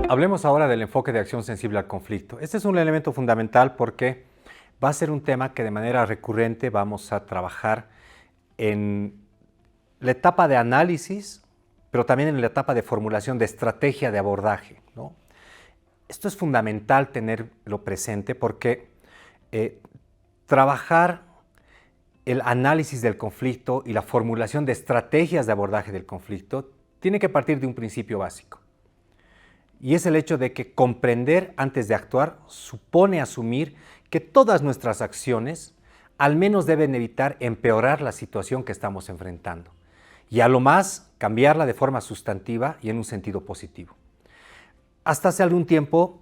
Hablemos ahora del enfoque de acción sensible al conflicto. Este es un elemento fundamental porque va a ser un tema que de manera recurrente vamos a trabajar en la etapa de análisis, pero también en la etapa de formulación de estrategia de abordaje, ¿no? Esto es fundamental tenerlo presente porque trabajar el análisis del conflicto y la formulación de estrategias de abordaje del conflicto tiene que partir de un principio básico. Y es el hecho de que comprender antes de actuar supone asumir que todas nuestras acciones al menos deben evitar empeorar la situación que estamos enfrentando y a lo más cambiarla de forma sustantiva y en un sentido positivo. Hasta hace algún tiempo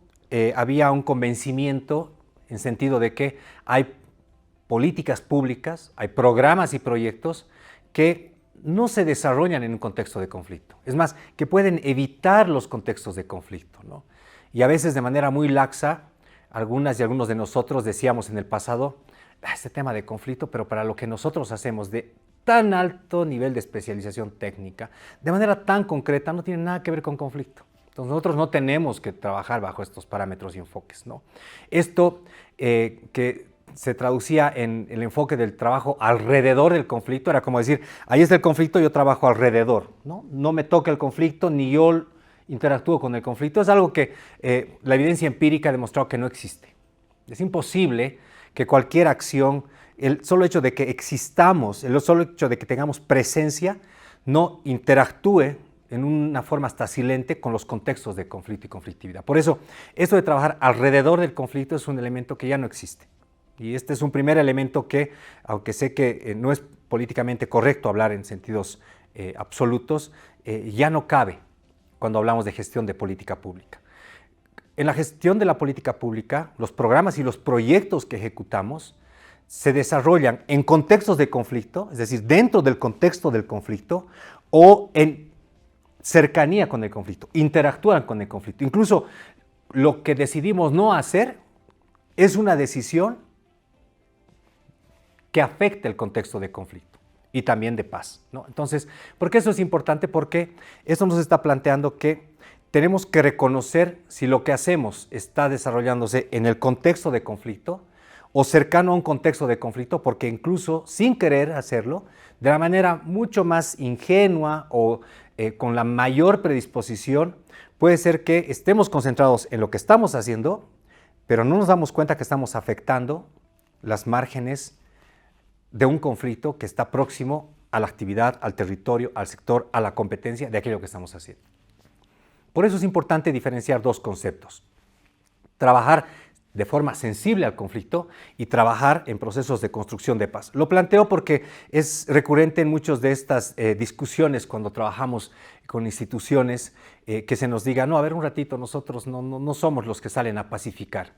había un convencimiento en sentido de que hay políticas públicas, hay programas y proyectos que no se desarrollan en un contexto de conflicto. Es más, que pueden evitar los contextos de conflicto, ¿no? Y a veces de manera muy laxa, algunas y algunos de nosotros decíamos en el pasado, este tema de conflicto, pero para lo que nosotros hacemos de tan alto nivel de especialización técnica, de manera tan concreta, no tiene nada que ver con conflicto. Entonces nosotros no tenemos que trabajar bajo estos parámetros y enfoques, ¿no? Esto que se traducía en el enfoque del trabajo alrededor del conflicto, era como decir, ahí está el conflicto, yo trabajo alrededor, ¿no? No me toca el conflicto, ni yo interactúo con el conflicto. Es algo que la evidencia empírica ha demostrado que no existe. Es imposible que cualquier acción, el solo hecho de que existamos, el solo hecho de que tengamos presencia, no interactúe en una forma hasta silente con los contextos de conflicto y conflictividad. Por eso, esto de trabajar alrededor del conflicto es un elemento que ya no existe. Y este es un primer elemento que, aunque sé que no es políticamente correcto hablar en sentidos absolutos, ya no cabe cuando hablamos de gestión de política pública. En la gestión de la política pública, los programas y los proyectos que ejecutamos se desarrollan en contextos de conflicto, es decir, dentro del contexto del conflicto o en cercanía con el conflicto, interactúan con el conflicto. Incluso lo que decidimos no hacer es una decisión que afecta el contexto de conflicto y también de paz, ¿no? Entonces, ¿por qué eso es importante? Porque esto nos está planteando que tenemos que reconocer si lo que hacemos está desarrollándose en el contexto de conflicto o cercano a un contexto de conflicto, porque incluso sin querer hacerlo, de la manera mucho más ingenua o con la mayor predisposición, puede ser que estemos concentrados en lo que estamos haciendo, pero no nos damos cuenta que estamos afectando las márgenes de un conflicto que está próximo a la actividad, al territorio, al sector, a la competencia de aquello que estamos haciendo. Por eso es importante diferenciar dos conceptos. Trabajar de forma sensible al conflicto y trabajar en procesos de construcción de paz. Lo planteo porque es recurrente en muchas de estas discusiones cuando trabajamos con instituciones que se nos diga, no, a ver un ratito, nosotros no somos los que salen a pacificar.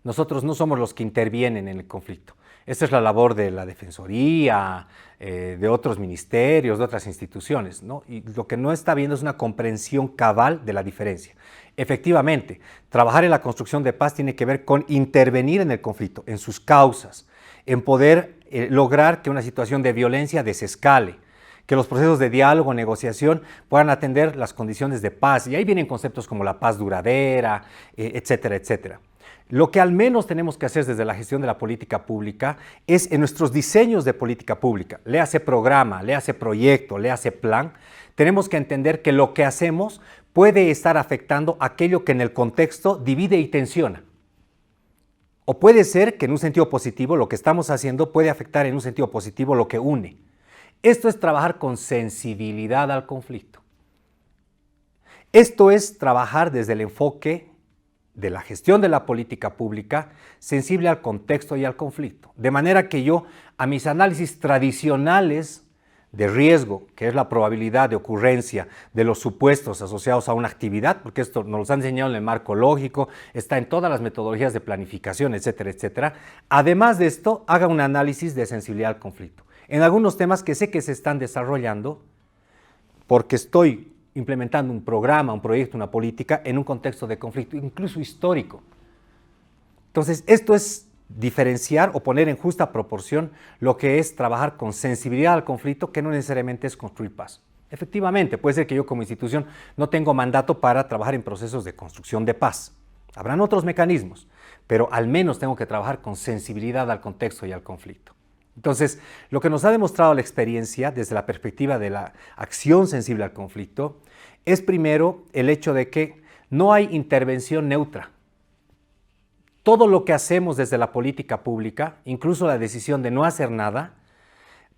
Nosotros no somos los que intervienen en el conflicto. Esta es la labor de la Defensoría, de otros ministerios, de otras instituciones, ¿no? Y lo que no está viendo es una comprensión cabal de la diferencia. Efectivamente, trabajar en la construcción de paz tiene que ver con intervenir en el conflicto, en sus causas, en poder lograr que una situación de violencia desescale, que los procesos de diálogo, negociación puedan atender las condiciones de paz. Y ahí vienen conceptos como la paz duradera, etcétera, etcétera. Lo que al menos tenemos que hacer desde la gestión de la política pública es en nuestros diseños de política pública, léase programa, léase proyecto, léase plan, tenemos que entender que lo que hacemos puede estar afectando aquello que en el contexto divide y tensiona. O puede ser que en un sentido positivo lo que estamos haciendo puede afectar en un sentido positivo lo que une. Esto es trabajar con sensibilidad al conflicto. Esto es trabajar desde el enfoque de la gestión de la política pública sensible al contexto y al conflicto. De manera que yo, a mis análisis tradicionales de riesgo, que es la probabilidad de ocurrencia de los supuestos asociados a una actividad, porque esto nos lo han enseñado en el marco lógico, está en todas las metodologías de planificación, etcétera, etcétera. Además de esto, haga un análisis de sensibilidad al conflicto. En algunos temas que sé que se están desarrollando, porque estoy implementando un programa, un proyecto, una política en un contexto de conflicto, incluso histórico. Entonces, esto es diferenciar o poner en justa proporción lo que es trabajar con sensibilidad al conflicto, que no necesariamente es construir paz. Efectivamente, puede ser que yo como institución no tengo mandato para trabajar en procesos de construcción de paz. Habrán otros mecanismos, pero al menos tengo que trabajar con sensibilidad al contexto y al conflicto. Entonces, lo que nos ha demostrado la experiencia desde la perspectiva de la acción sensible al conflicto es primero el hecho de que no hay intervención neutra. Todo lo que hacemos desde la política pública, incluso la decisión de no hacer nada,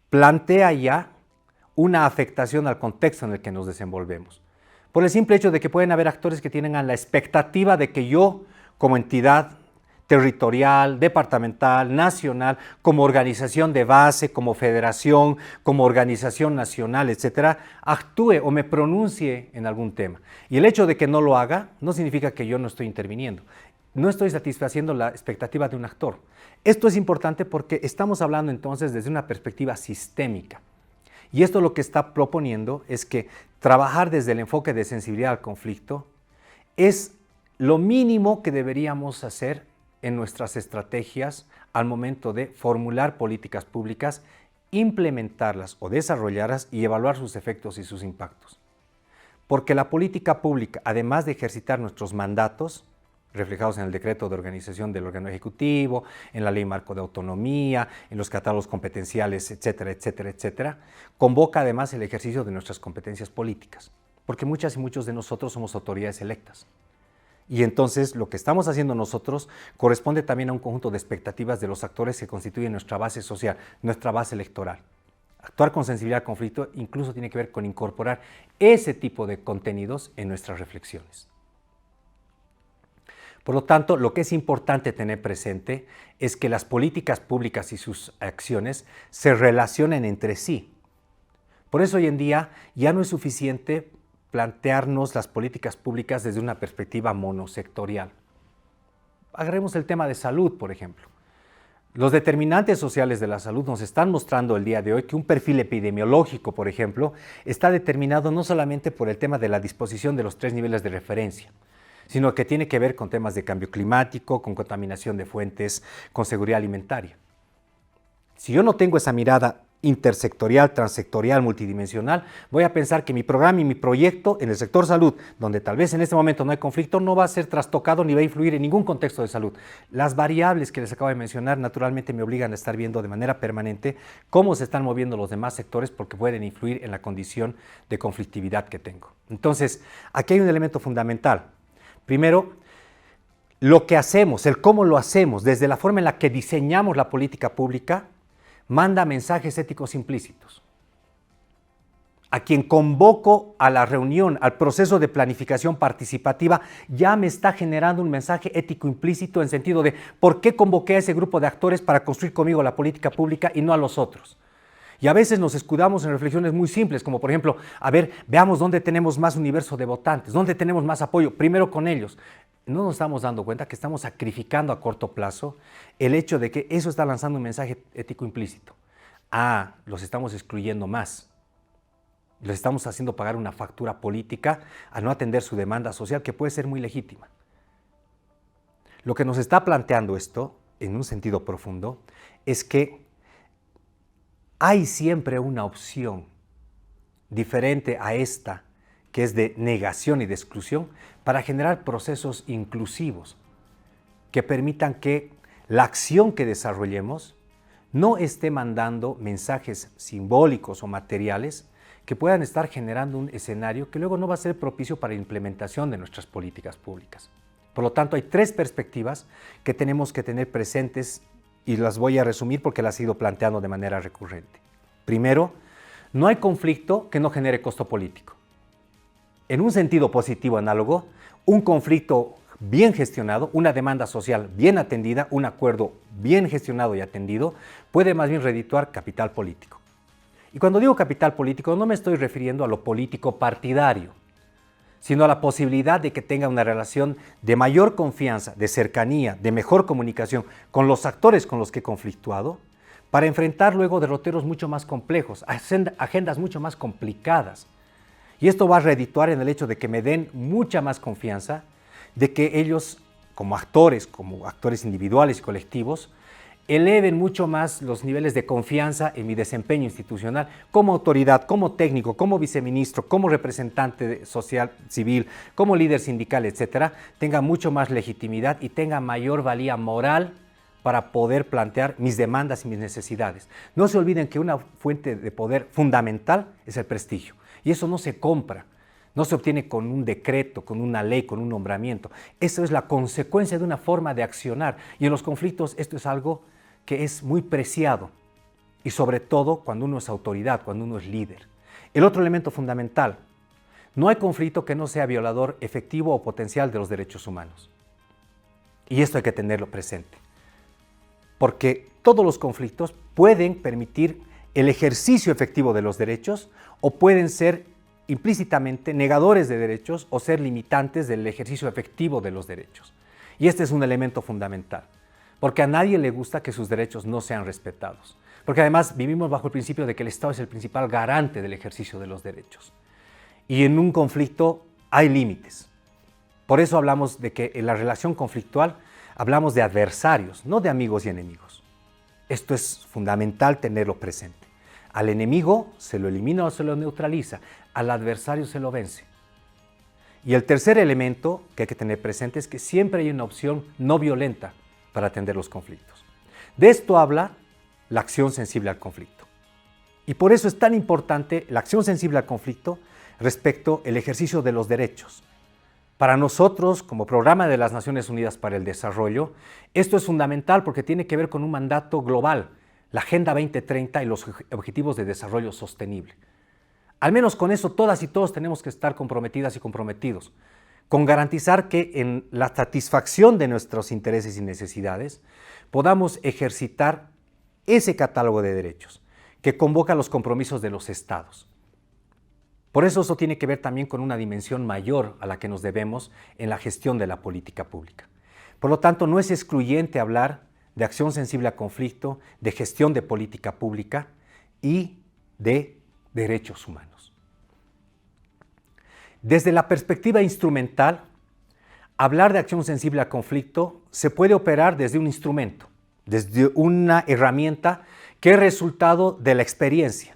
plantea ya una afectación al contexto en el que nos desenvolvemos. Por el simple hecho de que pueden haber actores que tienen la expectativa de que yo, como entidad territorial, departamental, nacional, como organización de base, como federación, como organización nacional, etcétera, actúe o me pronuncie en algún tema. Y el hecho de que no lo haga no significa que yo no estoy interviniendo. No estoy satisfaciendo la expectativa de un actor. Esto es importante porque estamos hablando entonces desde una perspectiva sistémica. Y esto lo que está proponiendo es que trabajar desde el enfoque de sensibilidad al conflicto es lo mínimo que deberíamos hacer en nuestras estrategias al momento de formular políticas públicas, implementarlas o desarrollarlas y evaluar sus efectos y sus impactos. Porque la política pública, además de ejercitar nuestros mandatos, reflejados en el decreto de organización del órgano ejecutivo, en la ley marco de autonomía, en los catálogos competenciales, etcétera, etcétera, etcétera, convoca además el ejercicio de nuestras competencias políticas, porque muchas y muchos de nosotros somos autoridades electas. Y entonces lo que estamos haciendo nosotros corresponde también a un conjunto de expectativas de los actores que constituyen nuestra base social, nuestra base electoral. Actuar con sensibilidad al conflicto incluso tiene que ver con incorporar ese tipo de contenidos en nuestras reflexiones. Por lo tanto, lo que es importante tener presente es que las políticas públicas y sus acciones se relacionen entre sí. Por eso hoy en día ya no es suficiente plantearnos las políticas públicas desde una perspectiva monosectorial. Agarremos el tema de salud, por ejemplo. Los determinantes sociales de la salud nos están mostrando el día de hoy que un perfil epidemiológico, por ejemplo, está determinado no solamente por el tema de la disposición de los 3 niveles de referencia, sino que tiene que ver con temas de cambio climático, con contaminación de fuentes, con seguridad alimentaria. Si yo no tengo esa mirada intersectorial, transsectorial, multidimensional, voy a pensar que mi programa y mi proyecto en el sector salud, donde tal vez en este momento no hay conflicto, no va a ser trastocado ni va a influir en ningún contexto de salud. Las variables que les acabo de mencionar naturalmente me obligan a estar viendo de manera permanente cómo se están moviendo los demás sectores porque pueden influir en la condición de conflictividad que tengo. Entonces, aquí hay un elemento fundamental. Primero, lo que hacemos, el cómo lo hacemos, desde la forma en la que diseñamos la política pública, manda mensajes éticos implícitos. A quien convoco a la reunión, al proceso de planificación participativa, ya me está generando un mensaje ético implícito en sentido de ¿por qué convoqué a ese grupo de actores para construir conmigo la política pública y no a los otros? Y a veces nos escudamos en reflexiones muy simples, como por ejemplo, a ver, veamos dónde tenemos más universo de votantes, dónde tenemos más apoyo, primero con ellos. No nos estamos dando cuenta que estamos sacrificando a corto plazo el hecho de que eso está lanzando un mensaje ético implícito. Los estamos excluyendo más. Les estamos haciendo pagar una factura política a no atender su demanda social, que puede ser muy legítima. Lo que nos está planteando esto, en un sentido profundo, es que hay siempre una opción diferente a esta, que es de negación y de exclusión, para generar procesos inclusivos que permitan que la acción que desarrollemos no esté mandando mensajes simbólicos o materiales que puedan estar generando un escenario que luego no va a ser propicio para la implementación de nuestras políticas públicas. Por lo tanto, hay 3 perspectivas que tenemos que tener presentes y las voy a resumir porque las he ido planteando de manera recurrente. Primero, no hay conflicto que no genere costo político. En un sentido positivo análogo, un conflicto bien gestionado, una demanda social bien atendida, un acuerdo bien gestionado y atendido, puede más bien redituar capital político. Y cuando digo capital político, no me estoy refiriendo a lo político partidario, sino a la posibilidad de que tenga una relación de mayor confianza, de cercanía, de mejor comunicación con los actores con los que he conflictuado, para enfrentar luego derroteros mucho más complejos, agendas mucho más complicadas. Y esto va a redituar en el hecho de que me den mucha más confianza, de que ellos, como actores individuales y colectivos, eleven mucho más los niveles de confianza en mi desempeño institucional como autoridad, como técnico, como viceministro, como representante social, civil, como líder sindical, etcétera, tenga mucho más legitimidad y tenga mayor valía moral para poder plantear mis demandas y mis necesidades. No se olviden que una fuente de poder fundamental es el prestigio, y eso no se compra. No se obtiene con un decreto, con una ley, con un nombramiento. Eso es la consecuencia de una forma de accionar. Y en los conflictos esto es algo que es muy preciado. Y sobre todo cuando uno es autoridad, cuando uno es líder. El otro elemento fundamental: no hay conflicto que no sea violador efectivo o potencial de los derechos humanos. Y esto hay que tenerlo presente. Porque todos los conflictos pueden permitir el ejercicio efectivo de los derechos o pueden ser implícitamente negadores de derechos o ser limitantes del ejercicio efectivo de los derechos. Y este es un elemento fundamental, porque a nadie le gusta que sus derechos no sean respetados. Porque además vivimos bajo el principio de que el Estado es el principal garante del ejercicio de los derechos. Y en un conflicto hay límites. Por eso hablamos de que en la relación conflictual hablamos de adversarios, no de amigos y enemigos. Esto es fundamental tenerlo presente. Al enemigo se lo elimina o se lo neutraliza, al adversario se lo vence. Y el tercer elemento que hay que tener presente es que siempre hay una opción no violenta para atender los conflictos. De esto habla la acción sensible al conflicto. Y por eso es tan importante la acción sensible al conflicto respecto al ejercicio de los derechos. Para nosotros, como Programa de las Naciones Unidas para el Desarrollo, esto es fundamental porque tiene que ver con un mandato global, la Agenda 2030 y los Objetivos de Desarrollo Sostenible. Al menos con eso todas y todos tenemos que estar comprometidas y comprometidos, con garantizar que en la satisfacción de nuestros intereses y necesidades podamos ejercitar ese catálogo de derechos que convoca los compromisos de los estados. Por eso tiene que ver también con una dimensión mayor a la que nos debemos en la gestión de la política pública. Por lo tanto, no es excluyente hablar de acción sensible a conflicto, de gestión de política pública y de derechos humanos. Desde la perspectiva instrumental, hablar de acción sensible a conflicto se puede operar desde un instrumento, desde una herramienta que es resultado de la experiencia.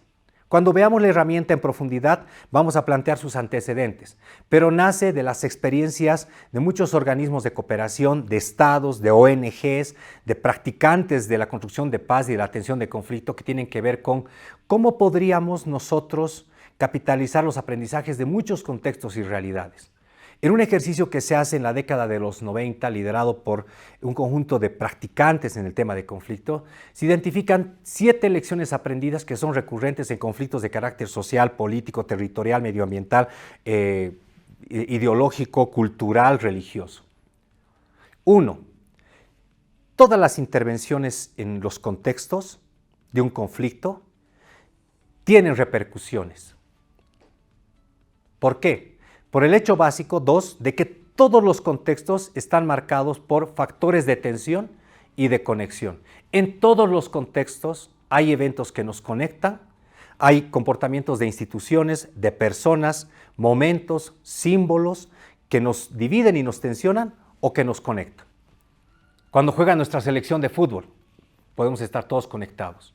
Cuando veamos la herramienta en profundidad, vamos a plantear sus antecedentes, pero nace de las experiencias de muchos organismos de cooperación, de estados, de ONGs, de practicantes de la construcción de paz y de la atención de conflicto que tienen que ver con cómo podríamos nosotros capitalizar los aprendizajes de muchos contextos y realidades. En un ejercicio que se hace en la década de los 90, liderado por un conjunto de practicantes en el tema de conflicto, se identifican 7 lecciones aprendidas que son recurrentes en conflictos de carácter social, político, territorial, medioambiental, ideológico, cultural, religioso. 1. Todas las intervenciones en los contextos de un conflicto tienen repercusiones. ¿Por qué? Por el hecho básico, 2, de que todos los contextos están marcados por factores de tensión y de conexión. En todos los contextos hay eventos que nos conectan, hay comportamientos de instituciones, de personas, momentos, símbolos que nos dividen y nos tensionan o que nos conectan. Cuando juega nuestra selección de fútbol, podemos estar todos conectados.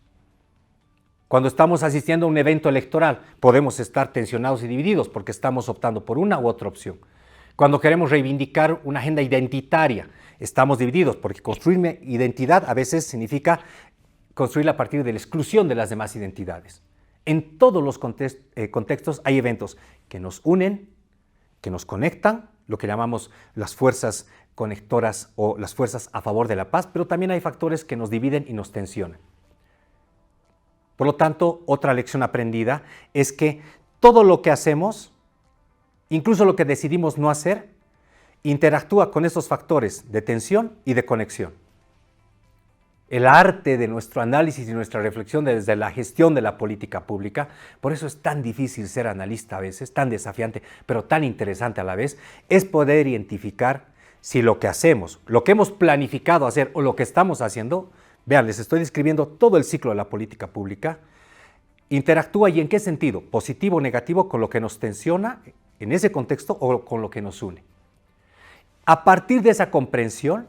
Cuando estamos asistiendo a un evento electoral, podemos estar tensionados y divididos porque estamos optando por una u otra opción. Cuando queremos reivindicar una agenda identitaria, estamos divididos porque construir identidad a veces significa construirla a partir de la exclusión de las demás identidades. En todos los contextos hay eventos que nos unen, que nos conectan, lo que llamamos las fuerzas conectoras o las fuerzas a favor de la paz, pero también hay factores que nos dividen y nos tensionan. Por lo tanto, otra lección aprendida es que todo lo que hacemos, incluso lo que decidimos no hacer, interactúa con esos factores de tensión y de conexión. El arte de nuestro análisis y nuestra reflexión desde la gestión de la política pública, por eso es tan difícil ser analista a veces, tan desafiante, pero tan interesante a la vez, es poder identificar si lo que hacemos, lo que hemos planificado hacer o lo que estamos haciendo, vean, les estoy describiendo todo el ciclo de la política pública, interactúa y en qué sentido, positivo o negativo, con lo que nos tensiona en ese contexto o con lo que nos une. A partir de esa comprensión,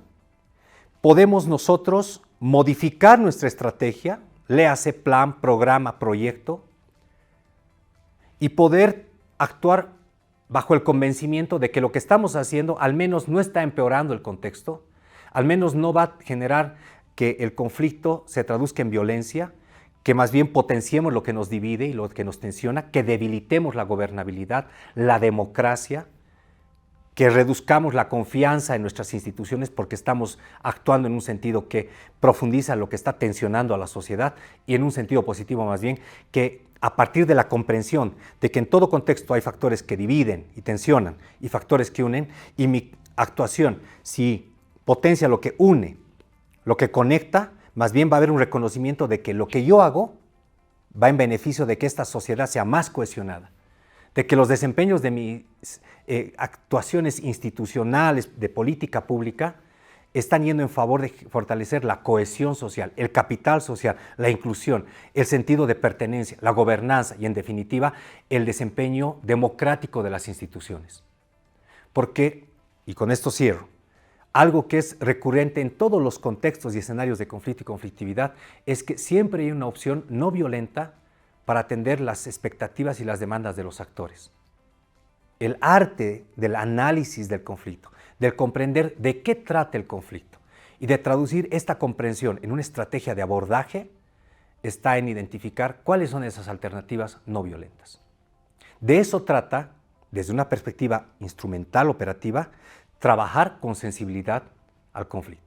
podemos nosotros modificar nuestra estrategia, léase plan, programa, proyecto, y poder actuar bajo el convencimiento de que lo que estamos haciendo al menos no está empeorando el contexto, al menos no va a generar que el conflicto se traduzca en violencia, que más bien potenciemos lo que nos divide y lo que nos tensiona, que debilitemos la gobernabilidad, la democracia, que reduzcamos la confianza en nuestras instituciones porque estamos actuando en un sentido que profundiza lo que está tensionando a la sociedad y en un sentido positivo más bien, que a partir de la comprensión de que en todo contexto hay factores que dividen y tensionan y factores que unen, y mi actuación, si potencia lo que une, lo que conecta, más bien va a haber un reconocimiento de que lo que yo hago va en beneficio de que esta sociedad sea más cohesionada, de que los desempeños de mis actuaciones institucionales de política pública están yendo en favor de fortalecer la cohesión social, el capital social, la inclusión, el sentido de pertenencia, la gobernanza y, en definitiva, el desempeño democrático de las instituciones. Porque, y con esto cierro, algo que es recurrente en todos los contextos y escenarios de conflicto y conflictividad es que siempre hay una opción no violenta para atender las expectativas y las demandas de los actores. El arte del análisis del conflicto, del comprender de qué trata el conflicto y de traducir esta comprensión en una estrategia de abordaje está en identificar cuáles son esas alternativas no violentas. De eso trata, desde una perspectiva instrumental operativa, trabajar con sensibilidad al conflicto.